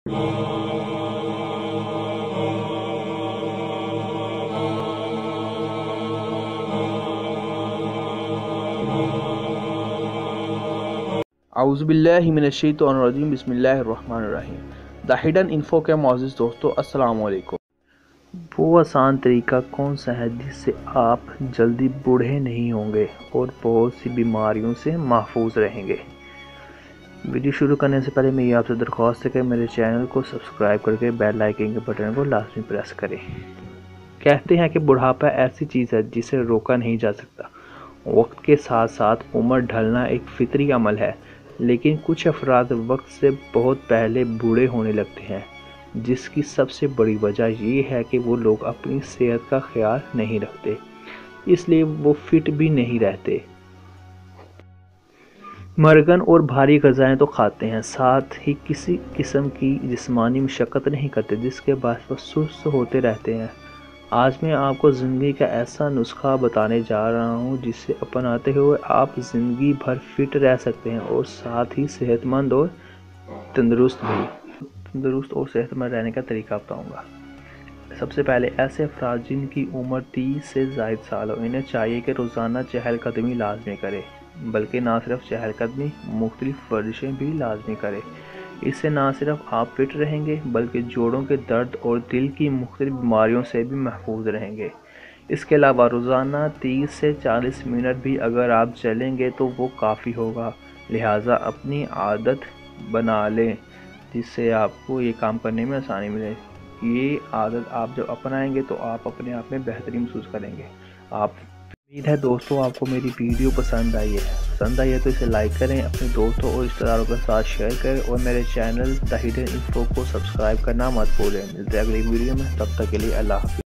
औज़ुबिल्लाहि मिनश्शैतानिर्रजीम बिस्मिल्लाहिर्रहमानिर्रहीम। The hidden info के मोअज़्ज़िज़ दोस्तों, अस्सलाम वालेकुम। वो आसान तरीका कौन सा है जिससे आप जल्दी बूढ़े नहीं होंगे और बहुत सी बीमारियों से महफूज रहेंगे। वीडियो शुरू करने से पहले मेरी आपसे दरख्वास्त है कि मेरे चैनल को सब्सक्राइब करके बेल आइकन के बटन को लाजमी प्रेस करें। कहते हैं कि बुढ़ापा ऐसी चीज़ है जिसे रोका नहीं जा सकता। वक्त के साथ साथ उम्र ढलना एक फितरी अमल है, लेकिन कुछ अफराद वक्त से बहुत पहले बूढ़े होने लगते हैं, जिसकी सबसे बड़ी वजह ये है कि वो लोग अपनी सेहत का ख्याल नहीं रखते, इसलिए वो फिट भी नहीं रहते। मरगन और भारी ग़िज़ाएँ तो खाते हैं, साथ ही किसी किस्म की जिस्मानी मशक्क़त नहीं करते, जिसके बाद वो सुस्त होते रहते हैं। आज मैं आपको ज़िंदगी का ऐसा नुस्खा बताने जा रहा हूँ जिसे अपनाते हुए आप ज़िंदगी भर फिट रह सकते हैं और साथ ही सेहतमंद और तंदुरुस्त और सेहतमंद रहने का तरीका बताऊँगा। सबसे पहले ऐसे अफराद जिनकी उम्र 30 से ज़ायद साल हो, इन्हें चाहिए कि रोज़ाना चहलकदमी लाजमी करें, बल्कि ना सिर्फ चहलकदमी, मुख्तलिफ वर्जिशें भी लाजमी करें। इससे ना सिर्फ आप फिट रहेंगे बल्कि जोड़ों के दर्द और दिल की मुख्तलिफ बीमारियों से भी महफूज रहेंगे। इसके अलावा रोज़ाना 30 से 40 मिनट भी अगर आप चलेंगे तो वो काफ़ी होगा। लिहाजा अपनी आदत बना लें जिससे आपको ये काम करने में आसानी मिले। ये आदत आप जब अपनाएंगे तो आप अपने आप में बेहतरी महसूस करेंगे। उम्मीद है दोस्तों आपको मेरी वीडियो पसंद आई है तो इसे लाइक करें, अपने दोस्तों और रिश्तेदारों के साथ शेयर करें और मेरे चैनल द हिडन इन्फो को सब्सक्राइब करना मत भूलें। मिलते हैं अगली वीडियो में, तब तक के लिए अल्लाह हाफ़िज़।